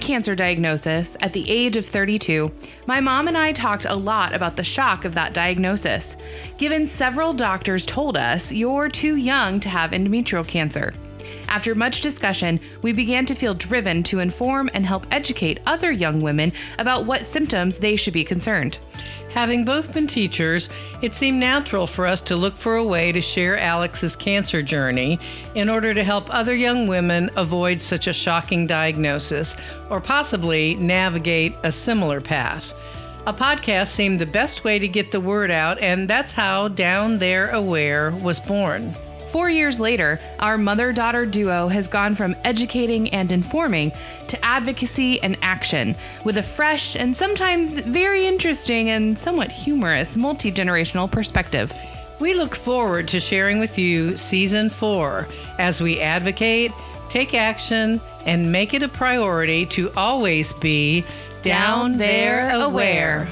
cancer diagnosis at the age of 32, my mom and I talked a lot about the shock of that diagnosis, given several doctors told us you're too young to have endometrial cancer. After much discussion, we began to feel driven to inform and help educate other young women about what symptoms they should be concerned. Having both been teachers, it seemed natural for us to look for a way to share Alex's cancer journey in order to help other young women avoid such a shocking diagnosis or possibly navigate a similar path. A podcast seemed the best way to get the word out, and that's how Down There Aware was born. 4 years later, our mother-daughter duo has gone from educating and informing to advocacy and action, with a fresh and sometimes very interesting and somewhat humorous multi-generational perspective. We look forward to sharing with you Season 4 as we advocate, take action, and make it a priority to always be Down There Aware.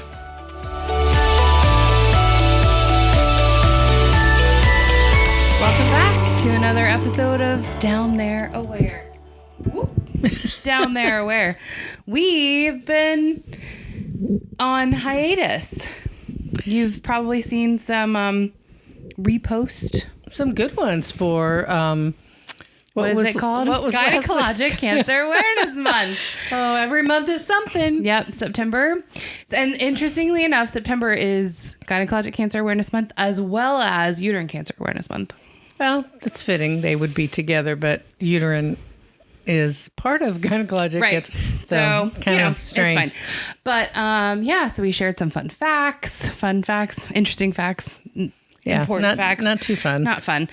Welcome back to another episode of Down There Aware. Down There Aware. We've been on hiatus. You've probably seen some repost. Some good ones for... What is it called? Gynecologic Cancer Awareness Month. Oh, every month is something. Yep, September. And interestingly enough, September is Gynecologic Cancer Awareness Month as well as Uterine Cancer Awareness Month. Well, that's fitting. They would be together, but uterine is part of gynecologic cancer. So kind of strange. It's fine. But so we shared some fun facts, interesting facts, important facts. Not too fun. Not fun.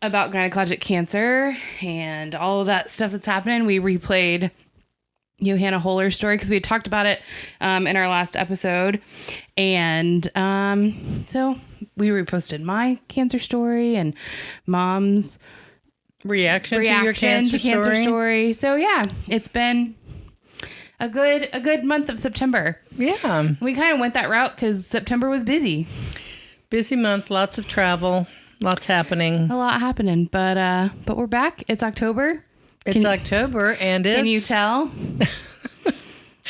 About gynecologic cancer and all of that stuff that's happening. We replayed Johanna Holler's story because we had talked about it in our last episode. And so we reposted my cancer story and Mom's reaction to your cancer story. So yeah, it's been a good month of September. Yeah. We kind of went that route because September was busy. Busy month, lots of travel. Lots happening. A lot happening, but we're back. It's October. It's October, and it's... Can you tell?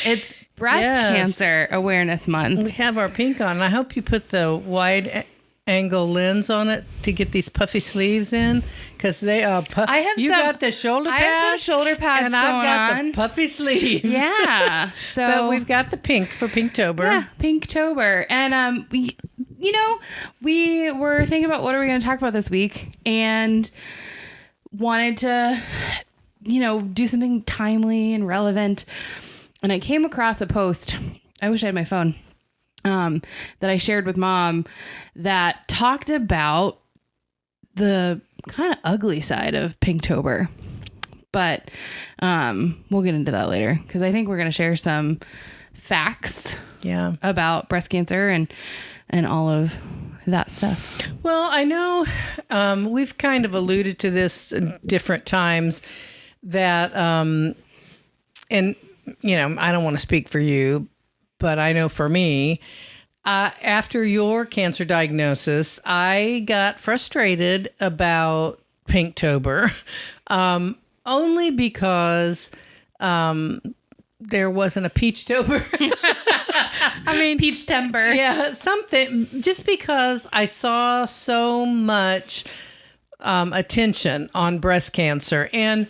It's Breast Cancer Awareness Month. We have our pink on. I hope you put the wide angle lens on it to get these puffy sleeves in, because they are puffy. You got the shoulder pads. I have some shoulder pads and I've got the puffy sleeves. Yeah. So, but we've got the pink for Pinktober. Yeah, Pinktober. And we were thinking about what are we going to talk about this week, and wanted to, do something timely and relevant. And I came across a post. I wish I had my phone. That I shared with Mom that talked about the kind of ugly side of Pinktober. But we'll get into that later because I think we're going to share some facts about breast cancer and all of that stuff. Well, I know we've kind of alluded to this in different times that, and, I don't want to speak for you, but I know for me, after your cancer diagnosis, I got frustrated about Pinktober, only because there wasn't a Peachtober. I mean, Peachtember. Yeah, something. Just because I saw so much attention on breast cancer, and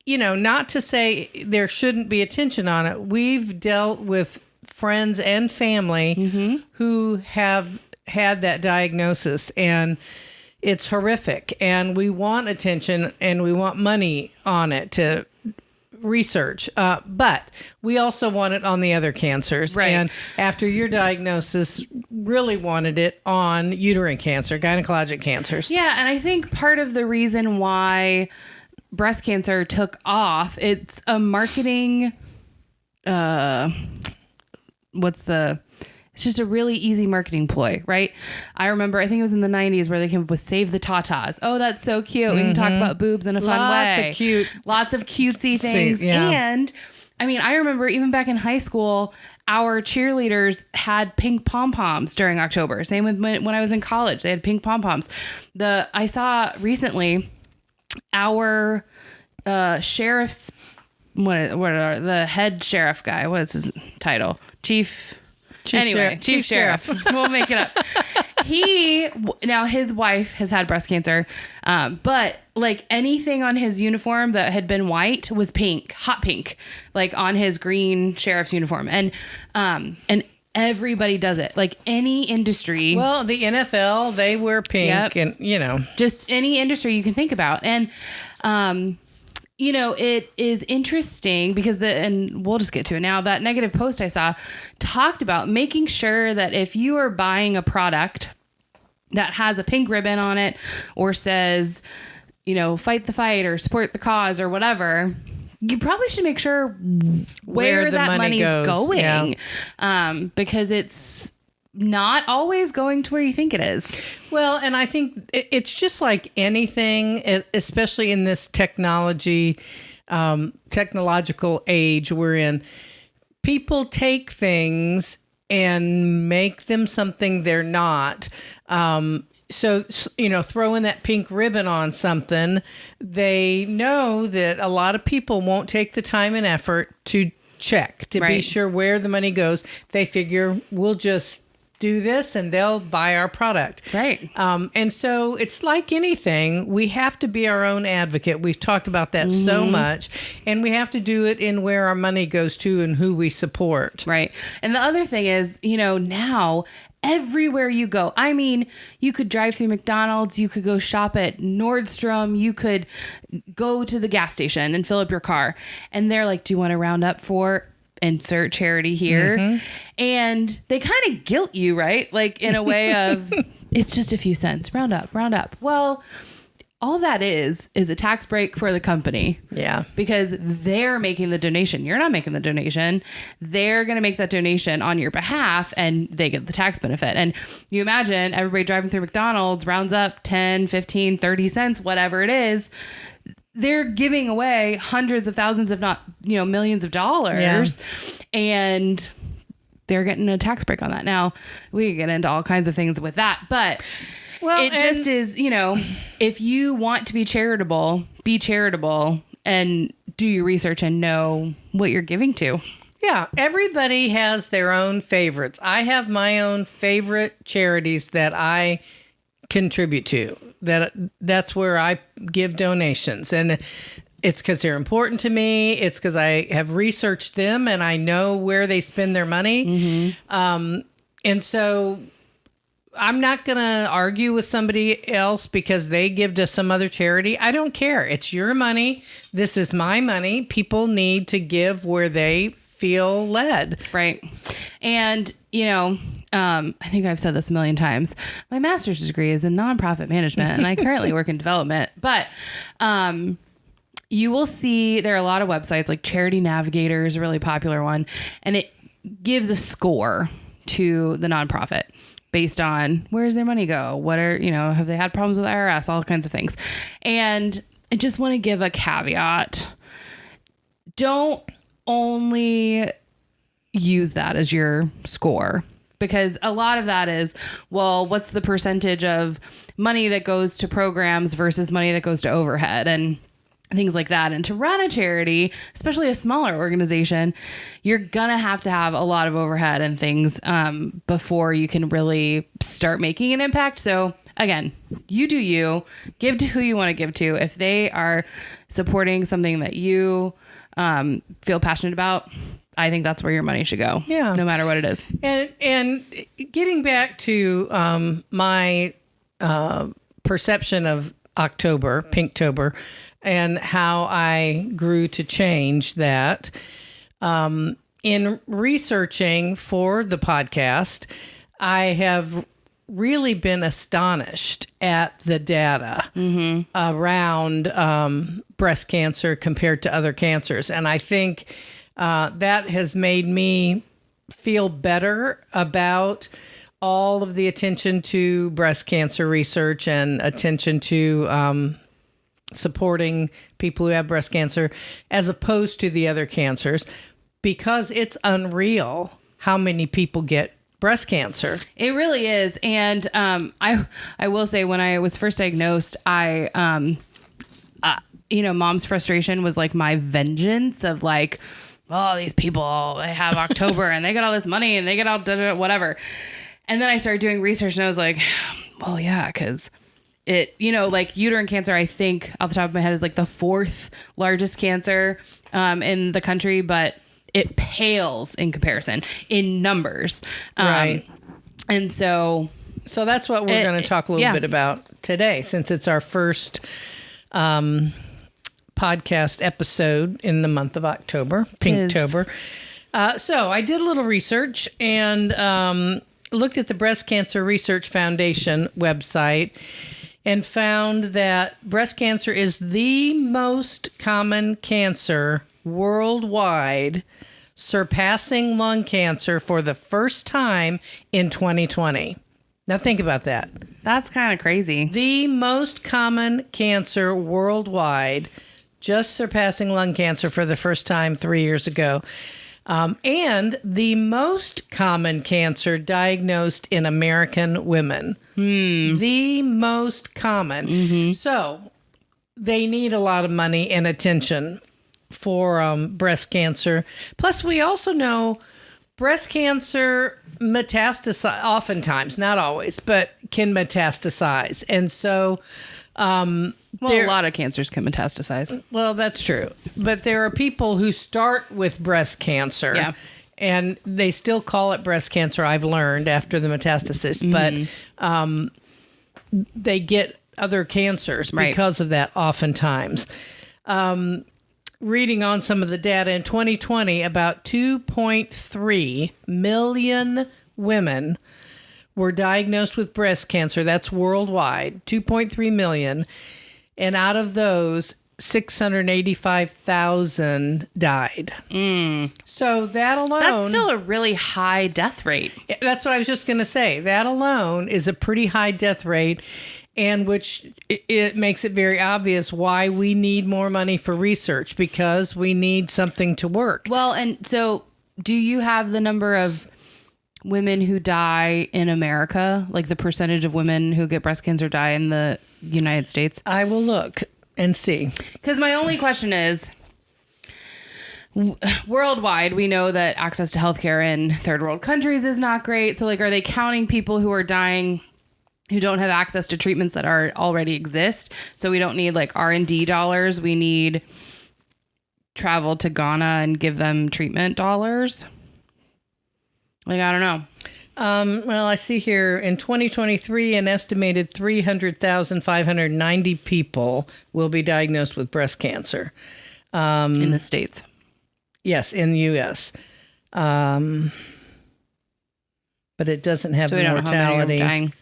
not to say there shouldn't be attention on it. We've dealt with friends and family who have had that diagnosis, and it's horrific. And we want attention and we want money on it to research. But we also want it on the other cancers. Right. And after your diagnosis, really wanted it on uterine cancer, gynecologic cancers. Yeah. And I think part of the reason why breast cancer took off, it's a marketing, it's just a really easy marketing ploy, right? I remember, I think it was in the 90s where they came up with Save the Tatas. Oh, that's so cute. We can talk about boobs in a fun way. Lots of cutesy things. And I mean, I remember even back in high school, our cheerleaders had pink pom-poms during October. Same with when I was in college, they had pink pom-poms. I saw recently our sheriff's, what are the head sheriff guy? What's his title? Chief Sheriff. We'll make it up. Now his wife has had breast cancer, but like anything on his uniform that had been white was pink, hot pink, like on his green sheriff's uniform. And everybody does it. Like any industry. Well, the NFL, they wear pink and, just any industry you can think about. And, it is interesting because and we'll just get to it now. That negative post I saw talked about making sure that if you are buying a product that has a pink ribbon on it or says, fight the fight or support the cause or whatever, you probably should make sure where that money is going. Yeah. Because it's not always going to where you think it is. Well, and I think it's just like anything, especially in this technological age we're in. People take things and make them something they're not. So, throwing that pink ribbon on something, they know that a lot of people won't take the time and effort to check, to be sure where the money goes. They figure we'll just do this and they'll buy our product. Right. And so it's like anything, we have to be our own advocate. We've talked about that so much, and we have to do it in where our money goes to and who we support. Right. And the other thing is, now everywhere you go, I mean, you could drive through McDonald's, you could go shop at Nordstrom, you could go to the gas station and fill up your car. And they're like, do you want to round up for insert charity here? And they kind of guilt you, right? Like in a way of, it's just a few cents, round up. Well, all that is a tax break for the company. Yeah. Because they're making the donation. You're not making the donation. They're going to make that donation on your behalf and they get the tax benefit. And you imagine everybody driving through McDonald's rounds up 10, 15, 30 cents, whatever it is. They're giving away hundreds of thousands, if not, millions of dollars. Yeah. And they're getting a tax break on that. Now, we can get into all kinds of things with that, but it just is, if you want to be charitable and do your research and know what you're giving to. Yeah, everybody has their own favorites. I have my own favorite charities that I contribute to. That's where I give donations, and it's because they're important to me. It's because I have researched them and I know where they spend their money. And so I'm not going to argue with somebody else because they give to some other charity. I don't care. It's your money. This is my money. People need to give where they feel led. Right. And, I think I've said this a million times. My master's degree is in nonprofit management and I currently work in development, but, you will see there are a lot of websites like Charity Navigator is a really popular one, and it gives a score to the nonprofit based on where's their money go? What are, have they had problems with the IRS? All kinds of things. And I just want to give a caveat. Don't only use that as your score, because a lot of that is, well, what's the percentage of money that goes to programs versus money that goes to overhead and things like that. And to run a charity, especially a smaller organization, you're going to have a lot of overhead and things before you can really start making an impact. So again, you do you, give to who you want to give to. If they are supporting something that you feel passionate about, I think that's where your money should go. Yeah. No matter what it is. And getting back to my perception of October, Pinktober, and how I grew to change that. In researching for the podcast, I have really been astonished at the data around breast cancer compared to other cancers. And I think that has made me feel better about all of the attention to breast cancer research and attention to supporting people who have breast cancer as opposed to the other cancers, because it's unreal how many people get breast cancer. It really is. And I will say, when I was first diagnosed, I mom's frustration was like my vengeance of like, oh, these people, they have October and they get all this money and they get all whatever. And then I started doing research and I was like, well, yeah, because it, like uterine cancer, I think off the top of my head is like the 4th largest cancer in the country, but it pales in comparison in numbers. Right. And so that's what we're going to talk a little bit about today, since it's our first podcast episode in the month of October, Pinktober. So I did a little research and looked at the Breast Cancer Research Foundation website and found that breast cancer is the most common cancer worldwide, surpassing lung cancer for the first time in 2020. Now think about that. That's kind of crazy. The most common cancer worldwide, just surpassing lung cancer for the first time 3 years ago. And the most common cancer diagnosed in American women. The most common. So they need a lot of money and attention for breast cancer. Plus, we also know breast cancer metastasize, oftentimes, not always, but can metastasize. And so... a lot of cancers can metastasize. Well, that's true. But there are people who start with breast cancer. Yeah. And they still call it breast cancer, I've learned, after the metastasis. But they get other cancers because of that oftentimes. Reading on some of the data, in 2020, about 2.3 million women were diagnosed with breast cancer. That's worldwide, 2.3 million. And out of those, 685,000 died. So that alone... That's still a really high death rate. That's what I was just going to say. That alone is a pretty high death rate, and which it makes it very obvious why we need more money for research, because we need something to work. Well, and so do you have the number of women who die in America, like the percentage of women who get breast cancer die in the United States? I will look and see. Because my only question is, worldwide, we know that access to healthcare in third world countries is not great. So like, are they counting people who are dying who don't have access to treatments that are already exist? So we don't need like R&D dollars. We need travel to Ghana and give them treatment dollars. Like, I don't know. Well, I see here in 2023, an estimated 300,590 people will be diagnosed with breast cancer. In the States. Yes, in the U.S. But it doesn't have the mortality.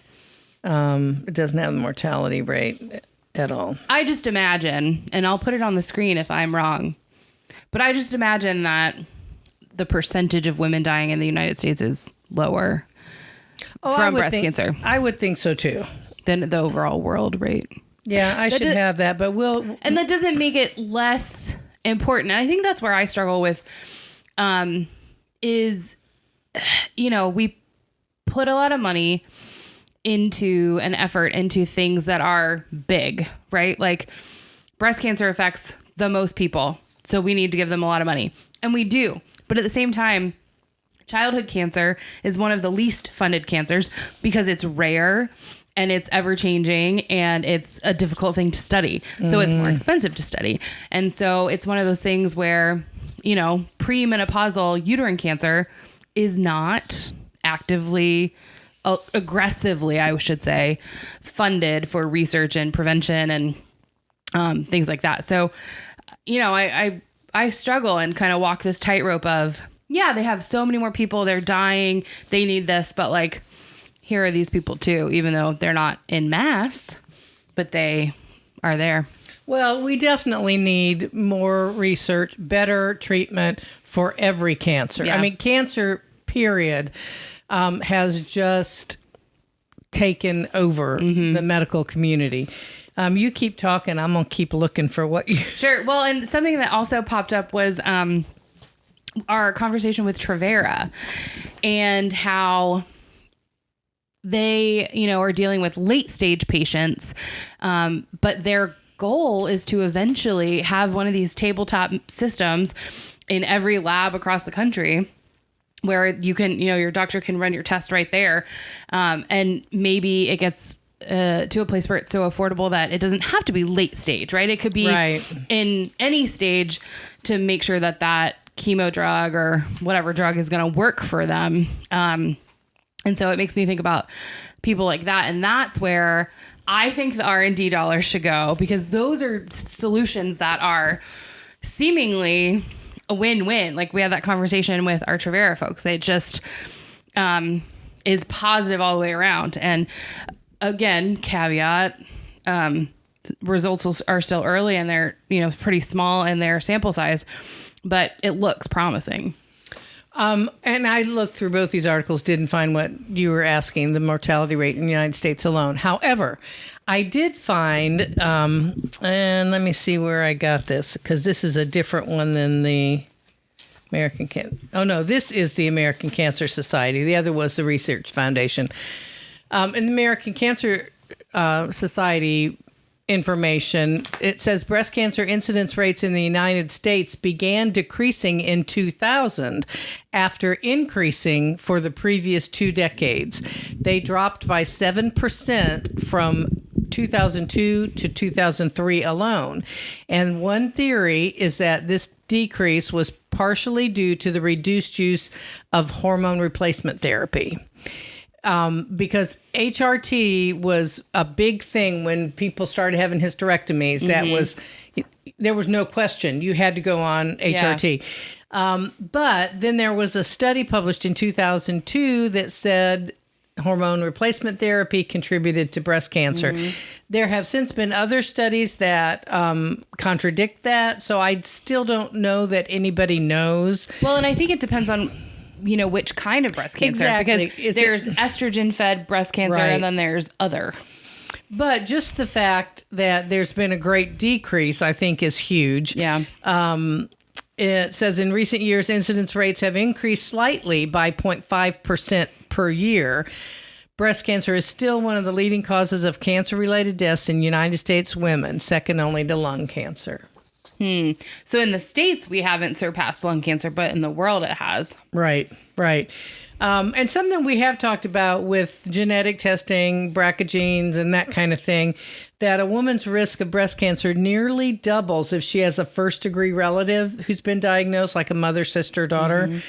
It doesn't have the mortality rate at all. I just imagine, and I'll put it on the screen if I'm wrong, but I just imagine that the percentage of women dying in the United States is lower from breast cancer. I would think so too. Than the overall world rate. Yeah, I should have that, but and that doesn't make it less important. And I think that's where I struggle with, is, we put a lot of money into an effort into things that are big, right? Like breast cancer affects the most people. So we need to give them a lot of money. And we do. But at the same time, childhood cancer is one of the least funded cancers because it's rare and it's ever changing and it's a difficult thing to study. So it's more expensive to study. And so it's one of those things where, premenopausal uterine cancer is not actively, aggressively, I should say, funded for research and prevention and things like that. So, I struggle and kind of walk this tightrope of, yeah, they have so many more people, they're dying, they need this, but like, here are these people too, even though they're not in mass, but they are there. Well, we definitely need more research, better treatment for every cancer. Yeah. I mean, cancer, period, has just taken over the medical community. You keep talking. I'm going to keep looking for what you... Sure. Well, and something that also popped up was our conversation with Trevera and how they, are dealing with late stage patients, but their goal is to eventually have one of these tabletop systems in every lab across the country where you can, your doctor can run your test right there. And maybe it gets to a place where it's so affordable that it doesn't have to be late stage, right? It could be in any stage to make sure that chemo drug or whatever drug is going to work for them. And so it makes me think about people like that. And that's where I think the R&D dollars should go, because those are solutions that are seemingly a win-win. Like we had that conversation with our Trevera folks. They just is positive all the way around. And again, caveat, results are still early and they're, pretty small in their sample size, but it looks promising. And I looked through both these articles, didn't find what you were asking, the mortality rate in the United States alone. However, I did find, and let me see where I got this, because this is a different one than the American this is the American Cancer Society. The other was the Research Foundation. In the American Cancer Society information, it says breast cancer incidence rates in the United States began decreasing in 2000 after increasing for the previous 2 decades. They dropped by 7% from 2002 to 2003 alone. And one theory is that this decrease was partially due to the reduced use of hormone replacement therapy. Because HRT was a big thing when people started having hysterectomies. There was no question. You had to go on HRT. But then there was a study published in 2002 that said hormone replacement therapy contributed to breast cancer. There have since been other studies that contradict that. So I still don't know that anybody knows. Well, and I think it depends on which kind of breast cancer. Exactly. Because there's estrogen-fed breast cancer, and then there's other. But just the fact that there's been a great decrease, I think, is huge. Yeah. It says in recent years, incidence rates have increased slightly by 0.5% per year. Breast cancer is still one of the leading causes of cancer-related deaths in United States women, second only to lung cancer. So in the States, we haven't surpassed lung cancer, but in the world it has. Right. And something we have talked about with genetic testing, BRCA genes, and that kind of thing, that a woman's risk of breast cancer nearly doubles if she has a first-degree relative who's been diagnosed, like a mother, sister, daughter.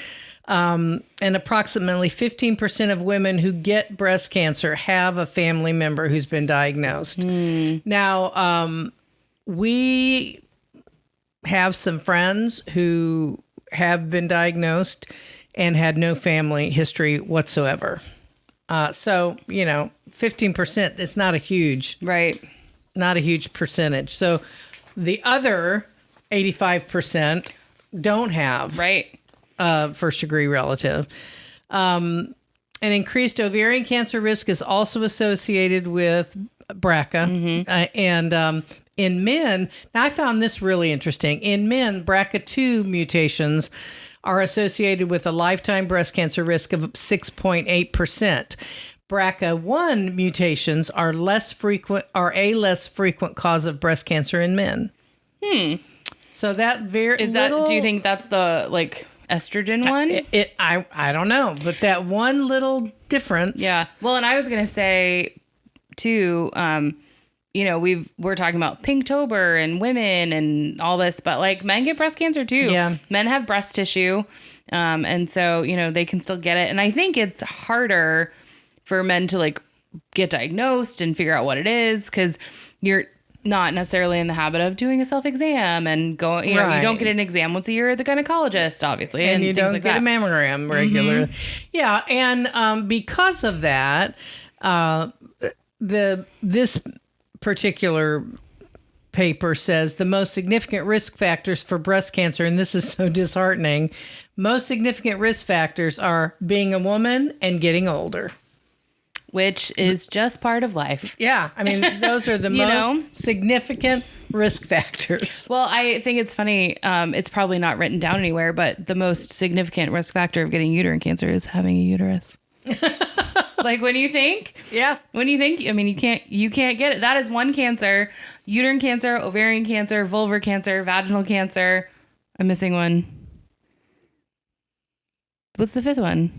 And approximately 15% of women who get breast cancer have a family member who's been diagnosed. Now, we have some friends who have been diagnosed and had no family history whatsoever. So, 15%, it's not a huge percentage. So the other 85% don't have a first degree relative. An increased ovarian cancer risk is also associated with BRCA. And in men, now I found this really interesting. In men, BRCA2 mutations are associated with a lifetime breast cancer risk of 6.8%. BRCA1 mutations are a less frequent cause of breast cancer in men. So that do you think that's the estrogen one? I don't know, but that one little difference. Yeah. Well, and I was gonna say too, we're talking about Pinktober and women and all this, but men get breast cancer too. Yeah. Men have breast tissue. And so, they can still get it. And I think it's harder for men to get diagnosed and figure out what it is, because you're not necessarily in the habit of doing a self-exam and going, you don't get an exam once a year at the gynecologist, obviously. And you don't get a mammogram regularly. Yeah. And because of that, this particular paper says the most significant risk factors for breast cancer, and this is so disheartening, most significant risk factors are being a woman and getting older. Which is just part of life. Yeah. I mean, those are the most significant risk factors. Well, I think it's funny. It's probably not written down anywhere, but the most significant risk factor of getting uterine cancer is having a uterus. When you think, I mean, you can't get it. That is one cancer uterine cancer, ovarian cancer, vulvar cancer, vaginal cancer. I'm missing one. What's the fifth one?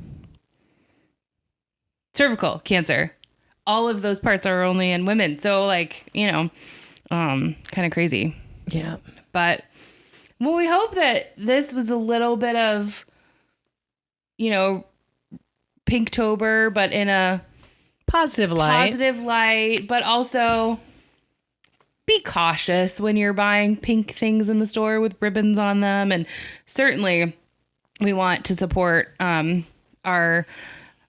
Cervical cancer. All of those parts are only in women. So like, kind of crazy. Yeah. But well, we hope that this was a little bit of, Pinktober, but in a positive light, but also be cautious when you're buying pink things in the store with ribbons on them. And certainly we want to support our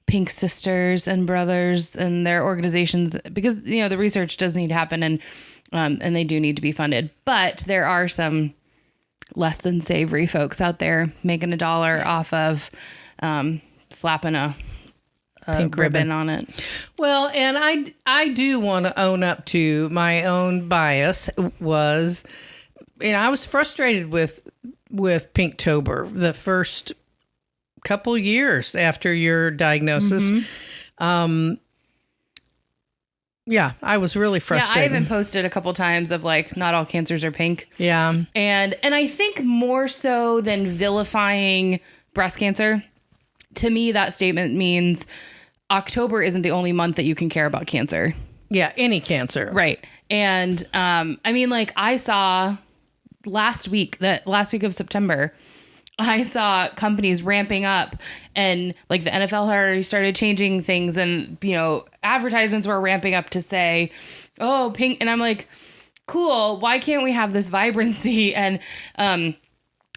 pink sisters and brothers and their organizations because, the research does need to happen and they do need to be funded. But there are some less than savory folks out there making $1 off of slapping a pink ribbon on it. Well, and I do want to own up to my own bias was, I was frustrated with Pinktober the first couple years after your diagnosis. Mm-hmm. Yeah, I was really frustrated. Yeah, I even posted a couple times of like, not all cancers are pink. Yeah. And I think more so than vilifying breast cancer, to me, that statement means October isn't the only month that you can care about cancer. Yeah, any cancer. Right. And I saw last week of September, I saw companies ramping up and like the NFL had already started changing things and, advertisements were ramping up to say, oh, pink. And I'm like, cool. Why can't we have this vibrancy and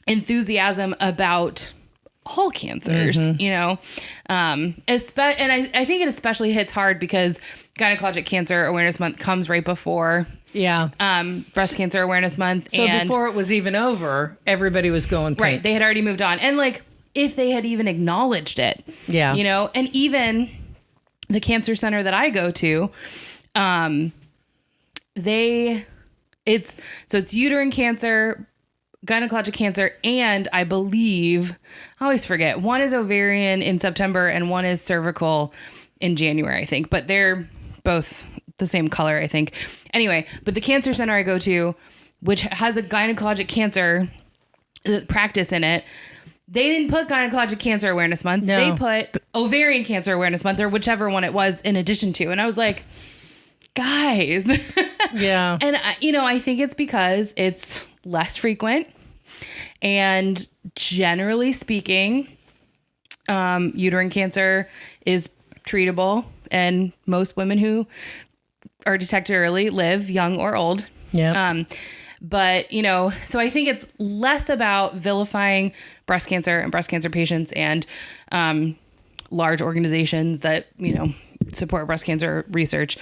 enthusiasm about all cancers, and I think it especially hits hard because Gynecologic Cancer Awareness Month comes right before Breast Cancer Awareness Month. So before it was even over, everybody was going pink. Right. They had already moved on. And like, if they had even acknowledged it, and even the cancer center that I go to, it's uterine cancer, gynecologic cancer, and I believe, I always forget, one is ovarian in September and one is cervical in January, I think, but they're both the same color, I think. Anyway, but the cancer center I go to, which has a gynecologic cancer practice in it, they didn't put Gynecologic Cancer Awareness Month. No. They put Ovarian Cancer Awareness Month, or whichever one it was in addition to. And I was like, guys. Yeah. And, I think it's because it's less frequent. And generally speaking, uterine cancer is treatable. And most women who are detected early live young or old. Yeah. But, so I think it's less about vilifying breast cancer and breast cancer patients and large organizations that, support breast cancer research,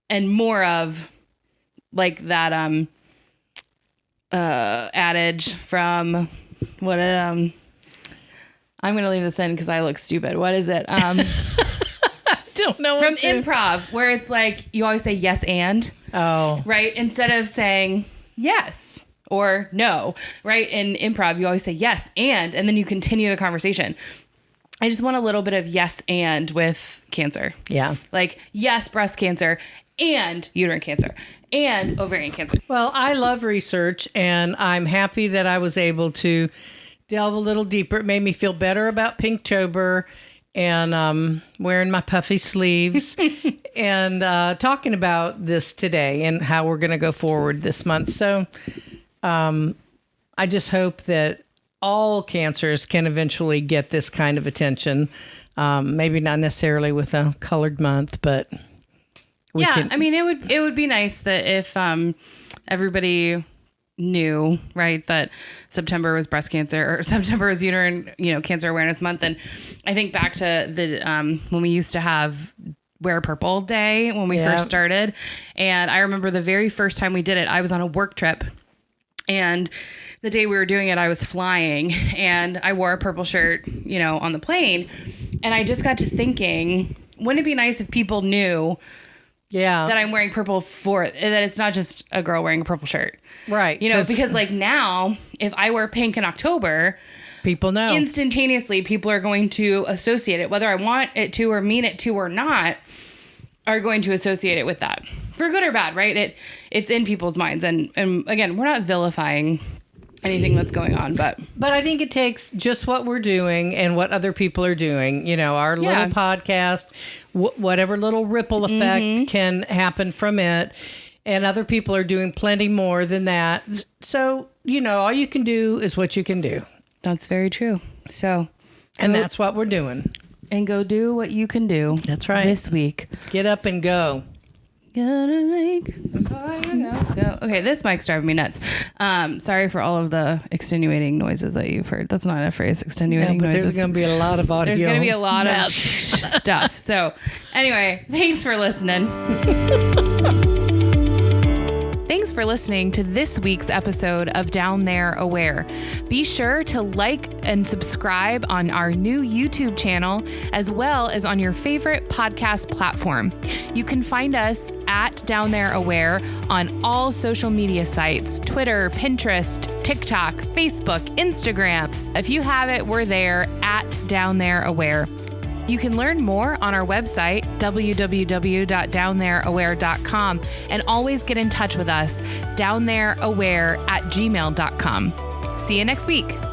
and more of like that adage from what I'm going to leave this in because I look stupid. What is it? I don't know. From improv, where it's like you always say yes and. Oh. Right? Instead of saying yes or no, right? In improv, you always say yes and then you continue the conversation. I just want a little bit of yes and with cancer. Yeah. Like, yes, breast cancer and uterine cancer and ovarian cancer. Well, I love research, and I'm happy that I was able to delve a little deeper. It made me feel better about Pinktober and wearing my puffy sleeves and talking about this today and how we're going to go forward this month. So I just hope that all cancers can eventually get this kind of attention. Maybe not necessarily with a colored month, but it would be nice that if everybody knew, right, that September was breast cancer or September was uterine, cancer awareness month. And I think back to the when we used to have Wear Purple Day when we first started. And I remember the very first time we did it, I was on a work trip, and the day we were doing it, I was flying and I wore a purple shirt, on the plane. And I just got to thinking, wouldn't it be nice if people knew that I'm wearing purple that it's not just a girl wearing a purple shirt. Right. Because like now, if I wear pink in October, people know instantaneously, people are going to associate it, whether I want it to or mean it to or not, are going to associate it with that for good or bad. Right. it's in people's minds. And again, we're not vilifying anything that's going on, but I think it takes just what we're doing and what other people are doing, you know, our little podcast, whatever little ripple effect can happen from it. And other people are doing plenty more than that. So, you know, all you can do is what you can do. That's very true. So, and that's what we're doing. And go do what you can do. That's right. This week. Get up and go. Gotta make go. Okay, this mic's driving me nuts. Sorry for all of the extenuating noises that you've heard. That's not a phrase, extenuating noises. There's going to be a lot of audio. There's going to be a lot of stuff. So anyway, thanks for listening. Thanks for listening to this week's episode of Down There Aware. Be sure to like and subscribe on our new YouTube channel, as well as on your favorite podcast platform. You can find us at Down There Aware on all social media sites: Twitter, Pinterest, TikTok, Facebook, Instagram. If you have it, we're there at Down There Aware. You can learn more on our website, www.downthereaware.com, and always get in touch with us, downthereaware@gmail.com. See you next week.